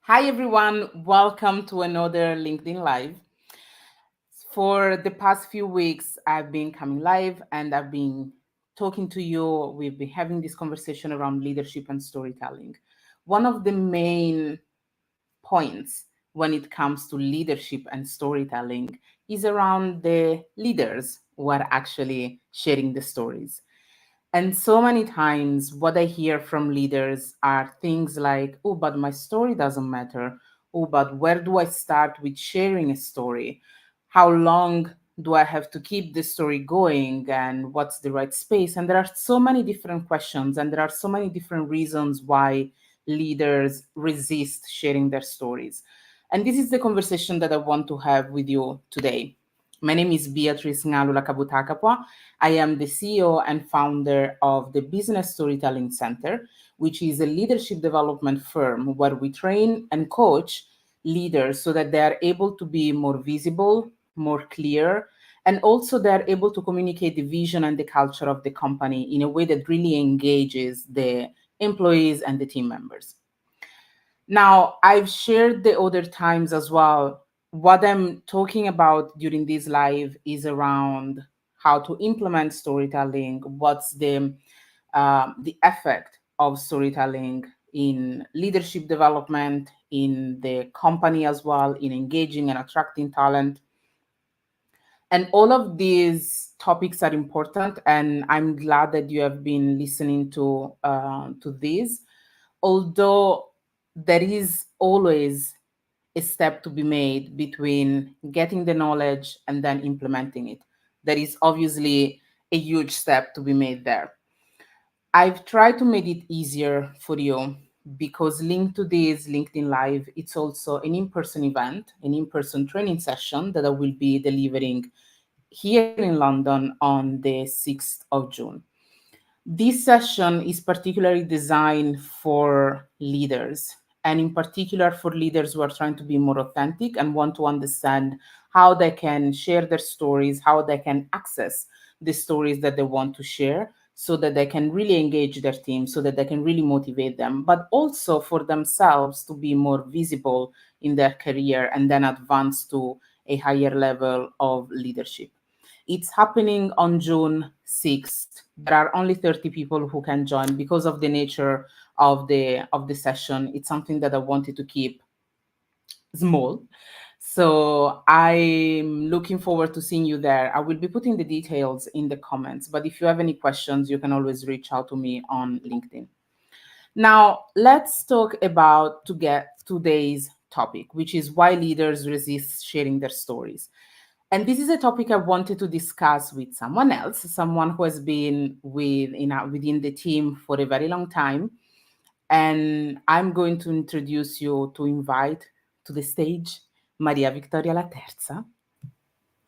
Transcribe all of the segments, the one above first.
Hi, everyone. Welcome to another LinkedIn Live. For the past few weeks, I've been coming live and I've been talking to you. We've been having this conversation around leadership and storytelling. One of the main points when it comes to leadership and storytelling is around the leaders who are actually sharing the stories. And so many times, what I hear from leaders are things like, oh, but my story doesn't matter. Oh, but where do I start with sharing a story? How long do I have to keep the story going? And what's the right space? And there are so many different questions, and there are so many different reasons why leaders resist sharing their stories. And this is the conversation that I want to have with you today. My name is Beatrice Kabutakapua. I am the CEO and founder of the Business Storytelling Center, which is a leadership development firm where we train and coach leaders so that they are able to be more visible, more clear, and also they're able to communicate the vision and the culture of the company in a way that really engages the employees and the team members. Now, I've shared the other times as well. What I'm talking about during this live is around how to implement storytelling, what's the effect of storytelling in leadership development, in the company as well, in engaging and attracting talent. And all of these topics are important, and I'm glad that you have been listening to this. Although there is always a step to be made between getting the knowledge and then implementing it. There is obviously a huge step to be made there. I've tried to make it easier for you because linked to this LinkedIn Live, it's also an in-person event, an in-person training session that I will be delivering here in London on the 6th of June. This session is particularly designed for leaders, and in particular for leaders who are trying to be more authentic and want to understand how they can share their stories, how they can access the stories that they want to share, so that they can really engage their team, so that they can really motivate them, but also for themselves to be more visible in their career and then advance to a higher level of leadership. It's happening on June 6th. There are only 30 people who can join because of the nature of the session. It's something that I wanted to keep small. So I'm looking forward to seeing you there. I will be putting the details in the comments, but if you have any questions, you can always reach out to me on LinkedIn. Now, let's talk about to get today's topic, which is why leaders resist sharing their stories. And this is a topic I wanted to discuss with someone else, someone who has been within the team for a very long time. And I'm going to introduce you to invite to the stage Maria Victoria La Terza.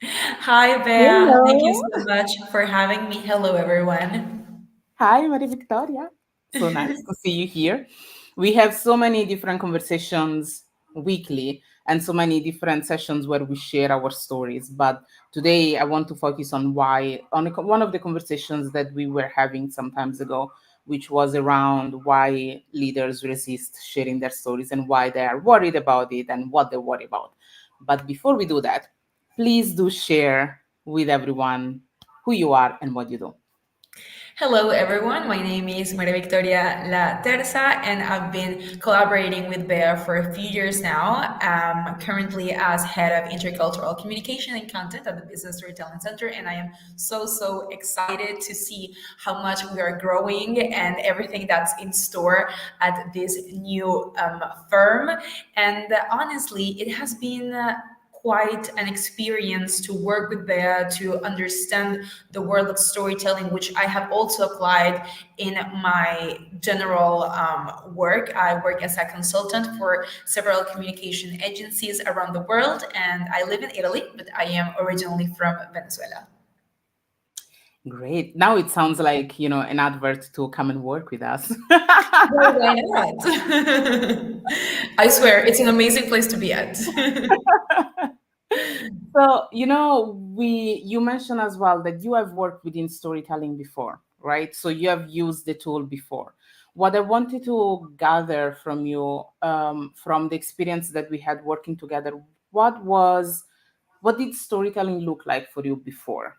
Hi, Bea. Thank you Hello. so much for having me. Hello, everyone. Hi, Maria Victoria. So nice to see you here. We have so many different conversations weekly and so many different sessions where we share our stories. But today I want to focus on one of the conversations that we were having some times ago, which was around why leaders resist sharing their stories and why they are worried about it and what they worry about. But before we do that, please do share with everyone who you are and what you do. Hello, everyone. My name is Maria Victoria La Terza, and I've been collaborating with Bea for a few years now. Currently as head of intercultural communication and content at the Business Storytelling Center, and I am so excited to see how much we are growing and everything that's in store at this new firm. And honestly, it has been. Quite an experience to work with Bea to understand the world of storytelling, which I have also applied in my general work. I work as a consultant for several communication agencies around the world, and I live in Italy, but I am originally from Venezuela. Great. Now it sounds like, an advert to come and work with us. Well, why not? I swear, it's an amazing place to be at. So, you mentioned as well that you have worked within storytelling before, right? So you have used the tool before. What I wanted to gather from you, from the experience that we had working together, what did storytelling look like for you before?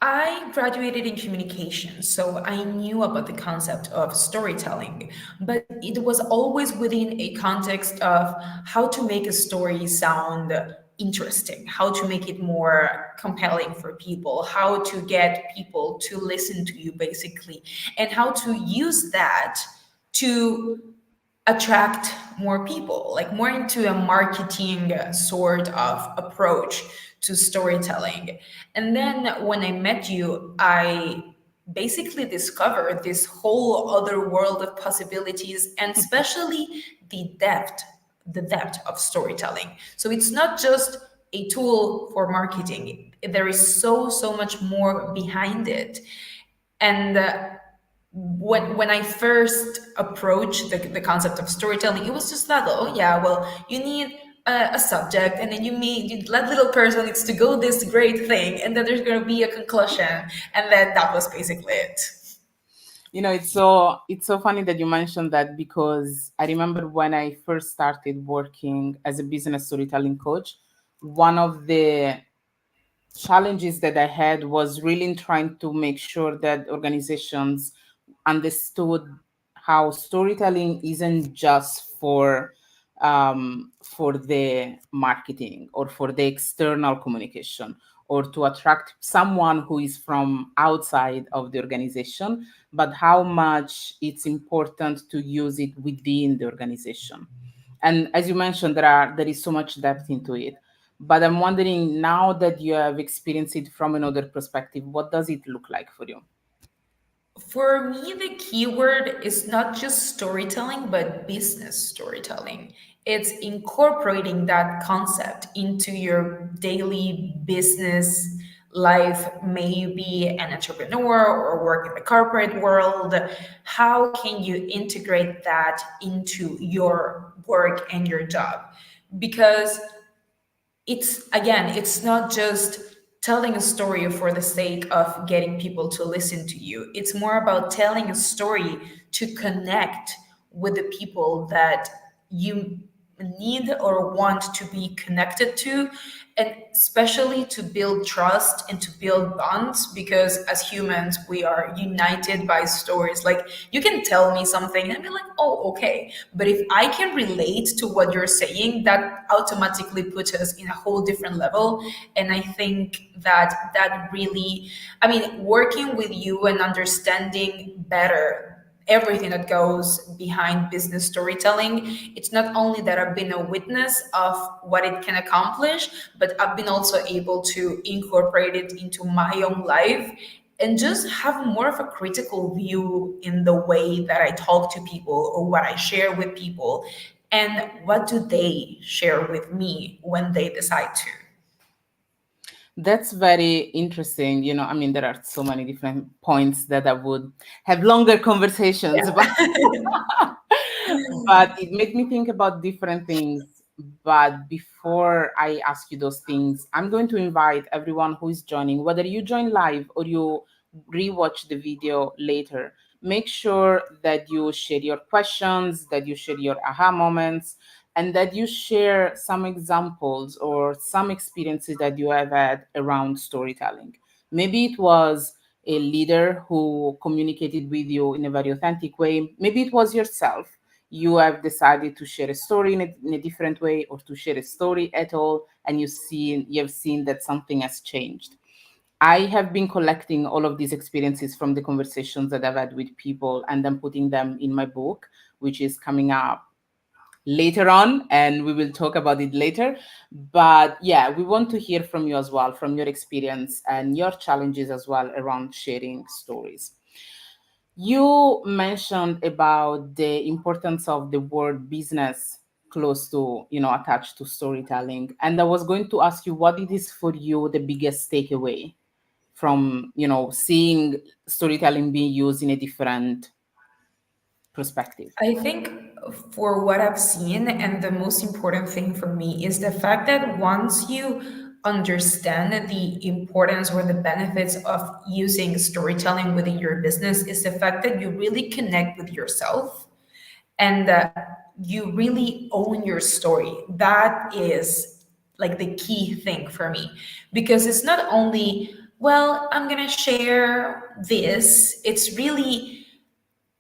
I graduated in communication, so I knew about the concept of storytelling, but it was always within a context of how to make a story sound interesting, how to make it more compelling for people, how to get people to listen to you, basically, and how to use that to attract more people, like more into a marketing sort of approach to storytelling. And then when I met you, I basically discovered this whole other world of possibilities, and especially the depth of storytelling. So it's not just a tool for marketing. There is so much more behind it. And when I first approached the concept of storytelling, it was just that, oh yeah, well, you need a subject, and then that little person needs to go this great thing, and then there's going to be a conclusion, and then that was basically it. It's so funny that you mentioned that, because I remember when I first started working as a business storytelling coach, one of the challenges that I had was really trying to make sure that organizations understood how storytelling isn't just for the marketing or for the external communication, or to attract someone who is from outside of the organization, but how much it's important to use it within the organization. And as you mentioned, there is so much depth into it. But I'm wondering, now that you have experienced it from another perspective, what does it look like for you? For me, the keyword is not just storytelling, but business storytelling. It's incorporating that concept into your daily business life. May you be an entrepreneur or work in the corporate world. How can you integrate that into your work and your job? Because it's not just telling a story for the sake of getting people to listen to you. It's more about telling a story to connect with the people that you need or want to be connected to, and especially to build trust and to build bonds, because as humans we are united by stories. Like, you can tell me something and be like, oh, okay, but if I can relate to what you're saying, that automatically puts us in a whole different level. And I think that really, I mean, working with you and understanding better everything that goes behind business storytelling, it's not only that I've been a witness of what it can accomplish, but I've been also able to incorporate it into my own life and just have more of a critical view in the way that I talk to people or what I share with people, and what do they share with me when they decide to. That's very interesting. I mean, there are so many different points that I would have longer conversations about. But it made me think about different things. But before I ask you those things, I'm going to invite everyone who is joining, whether you join live or you rewatch the video later, make sure that you share your questions, that you share your aha moments, and that you share some examples or some experiences that you have had around storytelling. Maybe it was a leader who communicated with you in a very authentic way. Maybe it was yourself. You have decided to share a story in a different way, or to share a story at all, and you have seen that something has changed. I have been collecting all of these experiences from the conversations that I've had with people, and then putting them in my book, which is coming up later on, and we will talk about it later. But yeah, we want to hear from you as well, from your experience and your challenges as well around sharing stories. You mentioned about the importance of the word business close to, attached to storytelling. And I was going to ask you what it is for you the biggest takeaway from, seeing storytelling being used in a different perspective. I think for what I've seen, and the most important thing for me is the fact that once you understand the importance or the benefits of using storytelling within your business is the fact that you really connect with yourself and you really own your story. That is like the key thing for me, because it's not only, well, I'm going to share this, it's really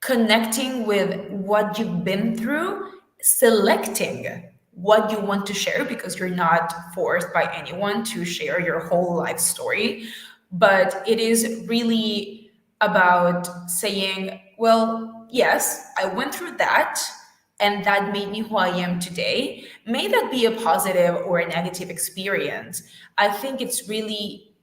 connecting with what you've been through, selecting what you want to share because you're not forced by anyone to share your whole life story. But it is really about saying, well, yes, I went through that and that made me who I am today. May that be a positive or a negative experience. I think it's really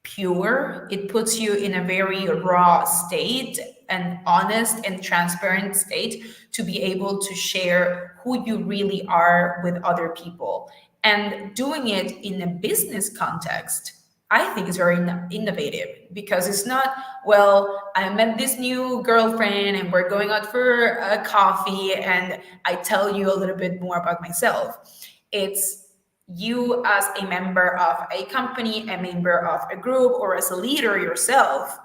pure. It puts you in a very raw state, an honest and transparent state to be able to share who you really are with other people. And doing it in a business context, I think is very innovative, because it's not, well, I met this new girlfriend and we're going out for a coffee and I tell you a little bit more about myself. It's you as a member of a company, a member of a group, or as a leader yourself,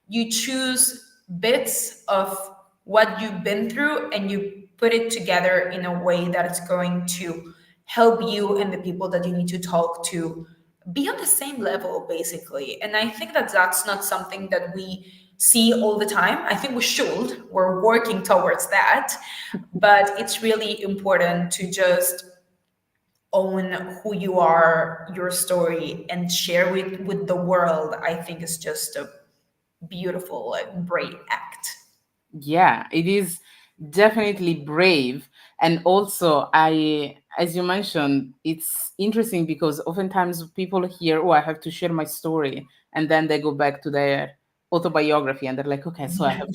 you choose bits of what you've been through and you put it together in a way that it's going to help you and the people that you need to talk to be on the same level, basically. And I think that that's not something that we see all the time. I think we should. We're working towards that. But it's really important to just own who you are, your story, and share with the world. I think is just a beautiful and brave act. Yeah, it is definitely brave. And also, as you mentioned, it's interesting because oftentimes people hear, oh, I have to share my story. And then they go back to their autobiography and they're like, okay, so I have,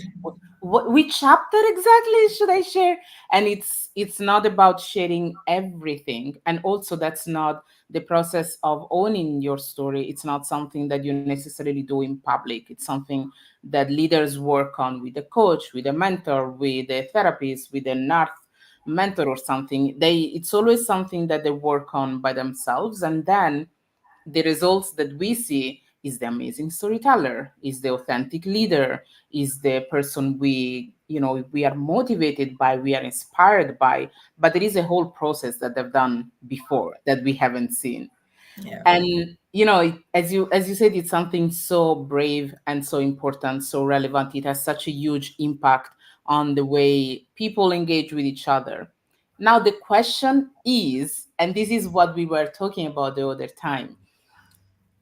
which chapter exactly should I share? And it's not about sharing everything. And also, that's not the process of owning your story. It's not something that you necessarily do in public. It's something that leaders work on with a coach, with a mentor, with a therapist, with a nurse mentor or something. It's always something that they work on by themselves. And then the results that we see is the amazing storyteller, is the authentic leader, is the person we are motivated by, we are inspired by. But there is a whole process that they've done before that we haven't seen. Yeah. And as you said, it's something so brave and so important, so relevant. It has such a huge impact on the way people engage with each other. Now the question is, and this is what we were talking about the other time,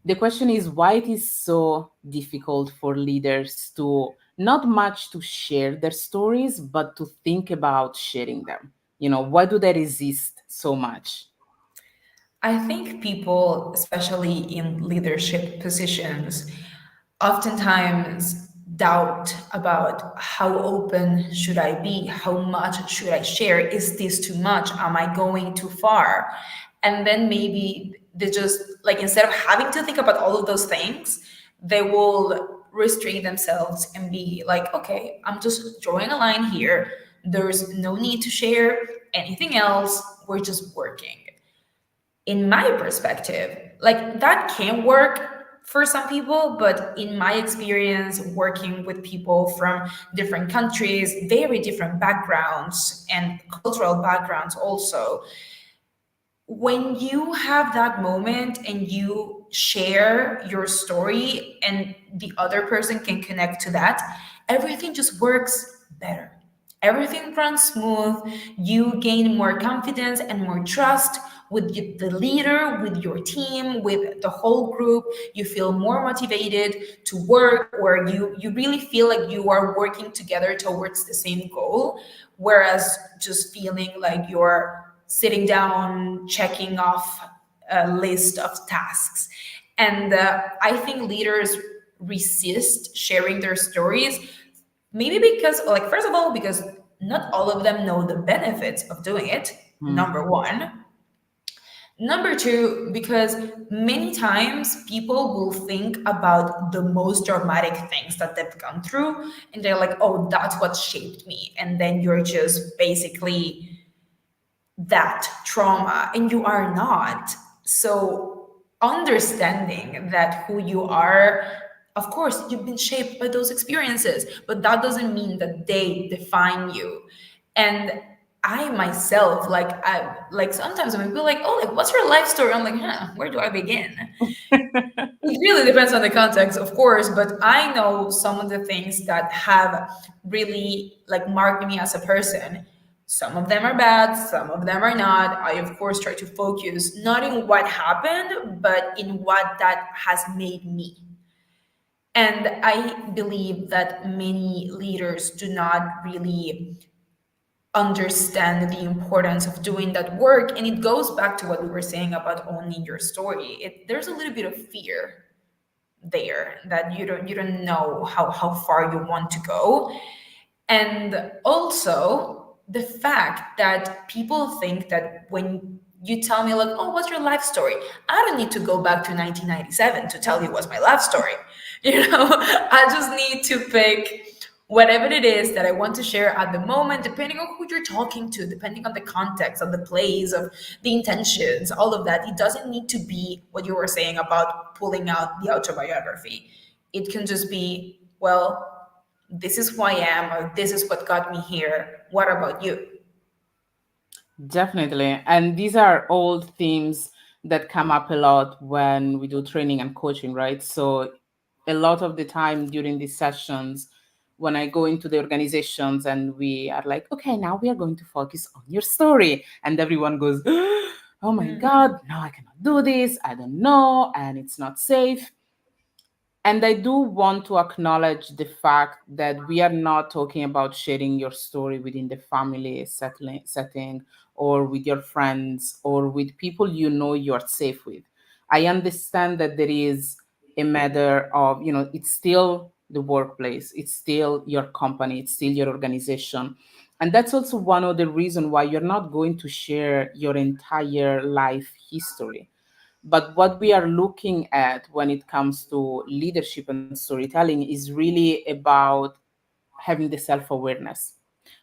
the question is why it is so difficult for leaders to not much to share their stories but to think about sharing them. Why do they resist so much? I think people, especially in leadership positions, oftentimes doubt about how open should I be? How much should I share? Is this too much? Am I going too far? And then maybe they just, like, instead of having to think about all of those things, they will restrain themselves and be like, okay, I'm just drawing a line here. There's no need to share anything else. We're just working. In my perspective, like that can work for some people, but in my experience working with people from different countries, very different backgrounds and cultural backgrounds also, when you have that moment and you share your story and the other person can connect to that, everything just works better. Everything runs smooth. You gain more confidence and more trust with the leader, with your team, with the whole group. You feel more motivated to work, or you really feel like you are working together towards the same goal. Whereas just feeling like you're sitting down, checking off a list of tasks. And I think leaders resist sharing their stories, maybe because, like, first of all, because not all of them know the benefits of doing it, number one. Number two, because many times people will think about the most dramatic things that they've gone through, and they're like, oh, that's what shaped me. And then you're just basically that trauma, and you are not. So understanding that who you are, of course you've been shaped by those experiences, but that doesn't mean that they define you. And I myself, like sometimes when people are like, oh, like what's your life story, I'm like, where do I begin? It really depends on the context, of course, but I know some of the things that have really like marked me as a person. Some of them are bad, some of them are not. I, of course, try to focus not in what happened, but in what that has made me. And I believe that many leaders do not really understand the importance of doing that work. And it goes back to what we were saying about owning your story. There's a little bit of fear there that you don't know how far you want to go. And also the fact that people think that when you tell me like, oh, what's your life story, I don't need to go back to 1997 to tell you what's my life story. I just need to pick whatever it is that I want to share at the moment, depending on who you're talking to, depending on the context of the place, of the intentions, all of that. It doesn't need to be what you were saying about pulling out the autobiography. It can just be, well, this is who I am, or this is what got me here. What about you? Definitely. And these are all themes that come up a lot when we do training and coaching, right? So, a lot of the time during these sessions, when I go into the organizations and we are like, okay, now we are going to focus on your story. And everyone goes, oh my God, no, I cannot do this. I don't know. And it's not safe. And I do want to acknowledge the fact that we are not talking about sharing your story within the family setting or with your friends or with people you know you're safe with. I understand that there is a matter of, it's still the workplace, it's still your company, it's still your organization. And that's also one of the reasons why you're not going to share your entire life history. But what we are looking at when it comes to leadership and storytelling is really about having the self awareness.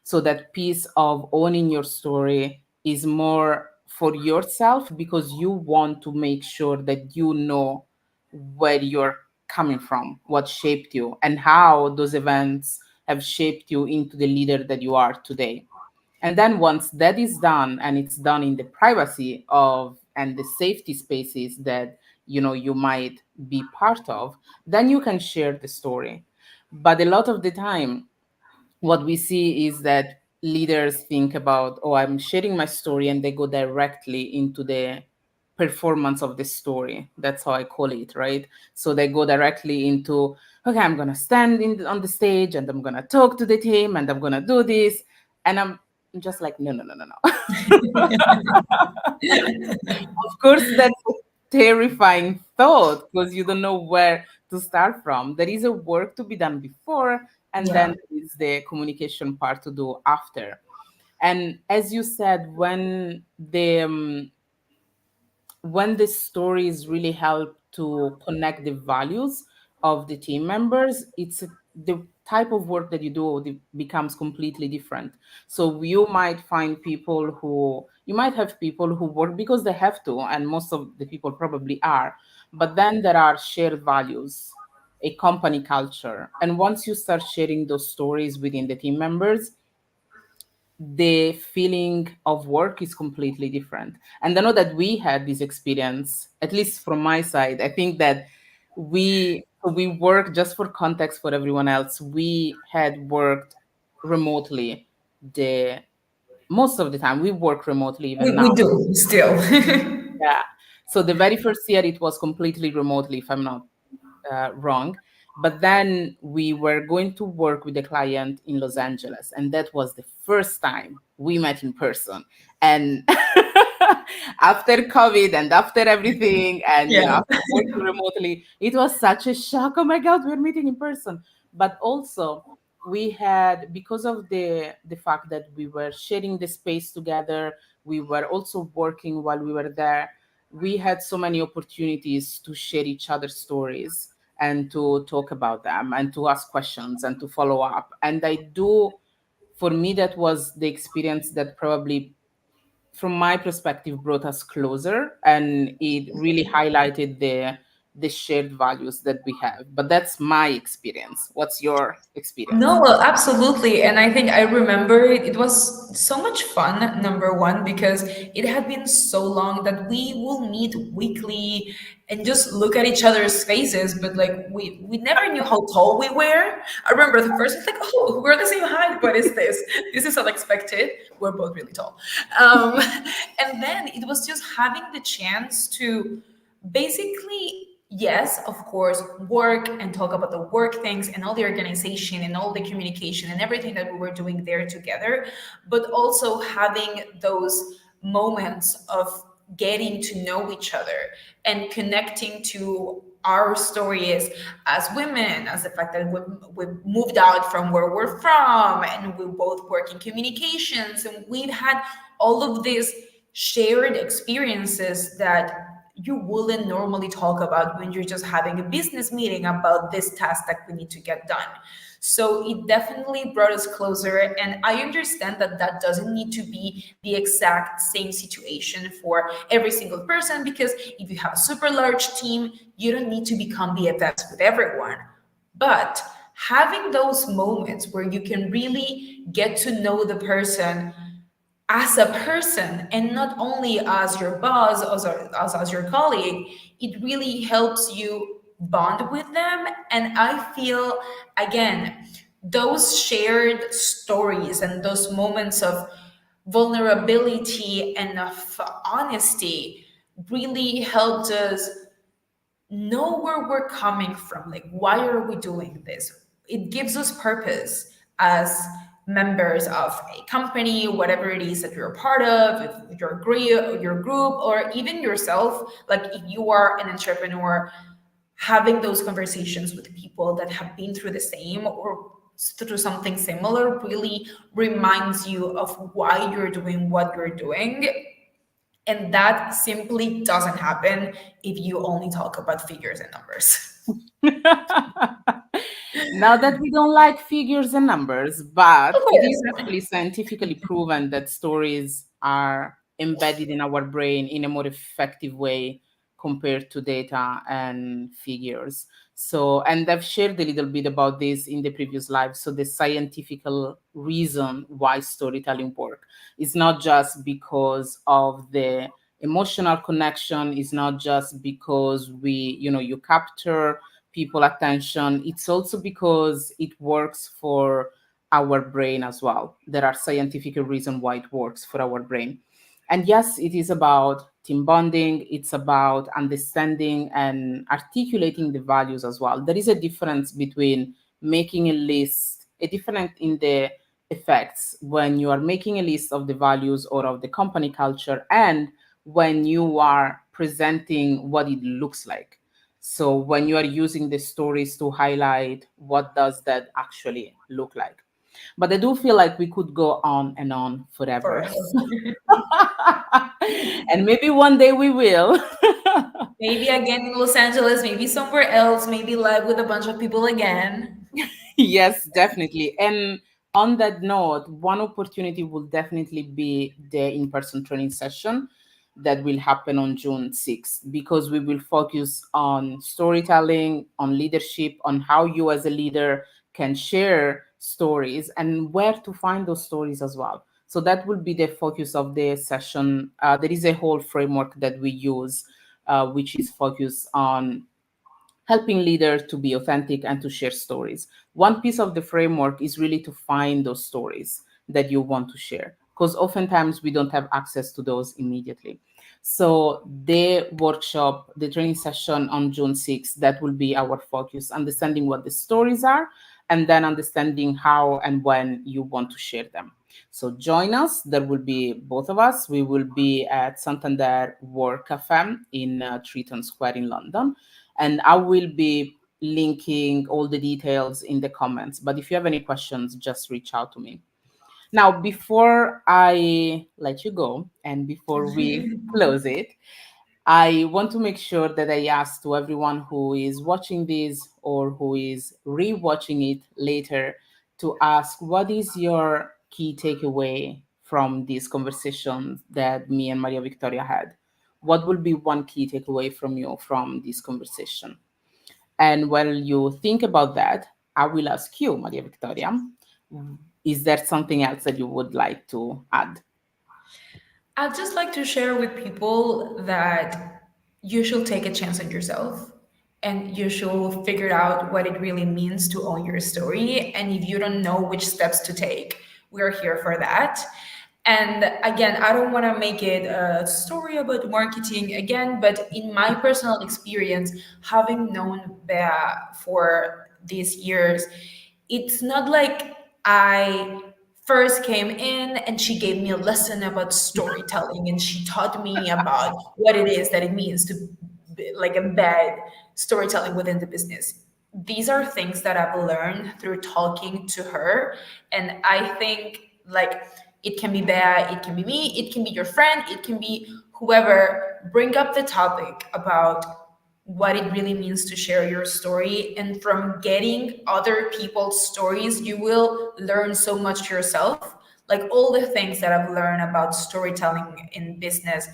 So that piece of owning your story is more for yourself because you want to make sure that you know where you're coming from, what shaped you, and how those events have shaped you into the leader that you are today. And then once that is done and it's done in the privacy of and the safety spaces that you might be part of, then you can share the story. But a lot of the time what we see is that leaders think about, oh, I'm sharing my story, and they go directly into the performance of the story. That's how I call it, right? So they go directly into, okay, I'm going to stand on the stage and I'm going to talk to the team and I'm going to do this. And I'm just like, no, no, no, no, no. Of course, that's a terrifying thought because you don't know where to start from. There is a work to be done before, and then Yeah. there is the communication part to do after. And as you said, when the stories really help to connect the values of the team members, the type of work that you do becomes completely different. So you might have people who work because they have to, and most of the people probably are, but then there are shared values, a company culture, and once you start sharing those stories within the team members, the feeling of work is completely different. And I know that we had this experience, at least from my side. I think that we work, just for context for everyone else, we had worked remotely the most of the time. We work remotely even We now. do still. Yeah. So the very first year it was completely remotely, if I'm not wrong. But then we were going to work with the client in Los Angeles, and that was the first time we met in person. And after COVID and after everything, and Yeah. after working remotely, it was such a shock. Oh my God, we're meeting in person. But also, we had, because of the fact that we were sharing the space together, we were also working while we were there. We had so many opportunities to share each other's stories and to talk about them and to ask questions and to follow up. And I do, for me, that was the experience that probably from my perspective, brought us closer, and it really highlighted the shared values that we have. But that's my experience. What's your No, experience? well, absolutely. And I think I remember it, it was so much fun, number one, because it had been so long that we will meet weekly and just look at each other's faces, but like we never knew how tall we were. I remember the first, it's like, oh, we're the same height. What is this? This is unexpected. We're both really tall. Um, and then it was just having the chance to basically, yes, of course, work and talk about the work things and all the organization and all the communication and everything that we were doing there together, but also having those moments of getting to know each other and connecting to our stories as women, as the fact that we moved out from where we're from and we both work in communications, and we've had all of these shared experiences that you wouldn't normally talk about when you're just having a business meeting about this task that we need to get done. So it definitely brought us closer. And I understand that that doesn't need to be the exact same situation for every single person, because if you have a super large team, you don't need to become BFFs with everyone. But having those moments where you can really get to know the person as a person and not only as your boss, as your colleague, it really helps you bond with them. And I feel, again, those shared stories and those moments of vulnerability and of honesty really helped us know where we're coming from. Like, why are we doing this? It gives us purpose as members of a company, whatever it is that you're a part of, if your group, or even yourself. Like, if you are an entrepreneur, having those conversations with people that have been through the same or through something similar really reminds you of why you're doing what you're doing. And that simply doesn't happen if you only talk about figures and numbers. Now that we don't like figures and numbers, Of but it is course. actually scientifically proven that stories are embedded in our brain in a more effective way compared to data and figures. So, and I've shared a little bit about this in the previous live. So, the scientific reason why storytelling work is not just because of the emotional connection, is not just because you capture people attention. It's also because it works for our brain as well. There are scientific reasons why it works for our brain. And yes, it is about team bonding. It's about understanding and articulating the values as well. There is a difference between making a list, a difference in the effects when you are making a list of the values or of the company culture, and when you are presenting what it looks like. So when you are using the stories to highlight what does that actually look like. But I do feel like we could go on and on forever. Forever. And maybe one day we will. Maybe again in Los Angeles, maybe somewhere else, maybe live with a bunch of people again. Yes, definitely. And on that note, one opportunity will definitely be the in person training session that will happen on June 6th, because we will focus on storytelling, on leadership, on how you as a leader can share stories and where to find those stories as well. So that will be the focus of the session. There is a whole framework that we use, which is focused on helping leaders to be authentic and to share stories. One piece of the framework is really to find those stories that you want to share, because oftentimes we don't have access to those immediately. So the workshop, the training session on June 6th, that will be our focus, understanding what the stories are and then understanding how and when you want to share them. So join us. There will be both of us. We will be at Santander Work Cafe in Triton Square in London, and I will be linking all the details in the comments. But if you have any questions, just reach out to me. Now, before I let you go and before we close it, I want to make sure that I ask to everyone who is watching this or who is rewatching it later to ask, what is your key takeaway from these conversations that me and Maria Victoria had? What will be one key takeaway from you from this conversation? And while you think about that, I will ask you, Maria Victoria, is there something else that you would like to add? I'd just like to share with people that you should take a chance on yourself and you should figure out what it really means to own your story. And if you don't know which steps to take, we're here for that. And again, I don't want to make it a story about marketing again, but in my personal experience, having known Bea for these years, it's not like I first came in and she gave me a lesson about storytelling and she taught me about what it is that it means to like embed storytelling within the business. These are things that I've learned through talking to her, and I think like it can be Bea, it can be me, it can be your friend, it can be whoever. Bring up the topic about what it really means to share your story. And from getting other people's stories, you will learn so much yourself. Like all the things that I've learned about storytelling in business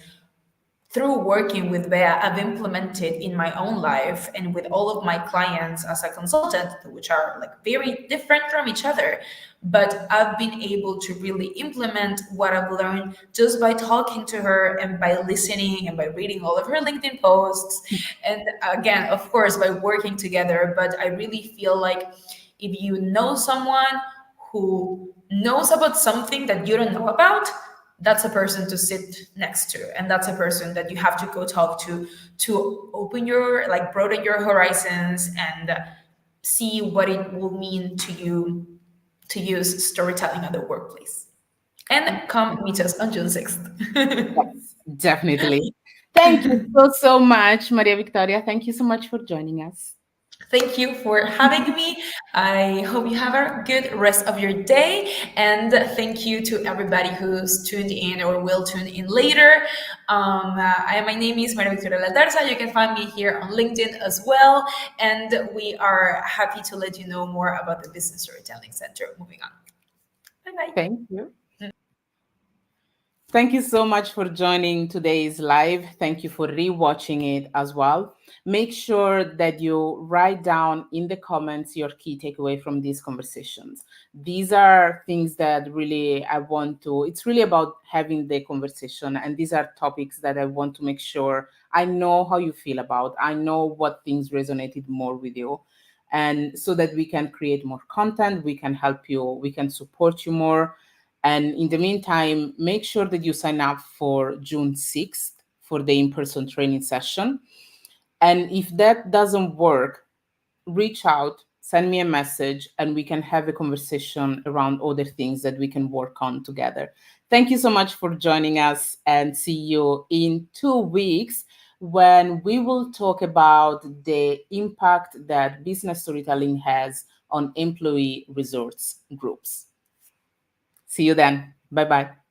through working with Bea, I've implemented in my own life and with all of my clients as a consultant, which are like very different from each other. But I've been able to really implement what I've learned just by talking to her and by listening and by reading all of her LinkedIn posts. And again, of course, by working together. But I really feel like if you know someone who knows about something that you don't know about, that's a person to sit next to, and that's a person that you have to go talk to open your like broaden your horizons and see what it will mean to you to use storytelling at the workplace. And come meet us on June 6th. Yes, definitely. Thank you so much, Maria Victoria. Thank you so much for joining us. Thank you for having me. I hope you have a good rest of your day. And thank you to everybody who's tuned in or will tune in later. My name is Victoria La Terza. You can find me here on LinkedIn as well. And we are happy to let you know more about the Business Storytelling Center. Moving on. Bye bye. Thank you. Thank you so much for joining today's live. Thank you for rewatching it as well. Make sure that you write down in the comments your key takeaway from these conversations. These are things that really I want to, it's really about having the conversation. And these are topics that I want to make sure I know how you feel about. I know what things resonated more with you. And so that we can create more content, we can help you, we can support you more. And in the meantime, make sure that you sign up for June 6th for the in-person training session. And if that doesn't work, reach out, send me a message, and we can have a conversation around other things that we can work on together. Thank you so much for joining us, and see you in 2 weeks when we will talk about the impact that business storytelling has on employee resource groups. See you then. Bye bye.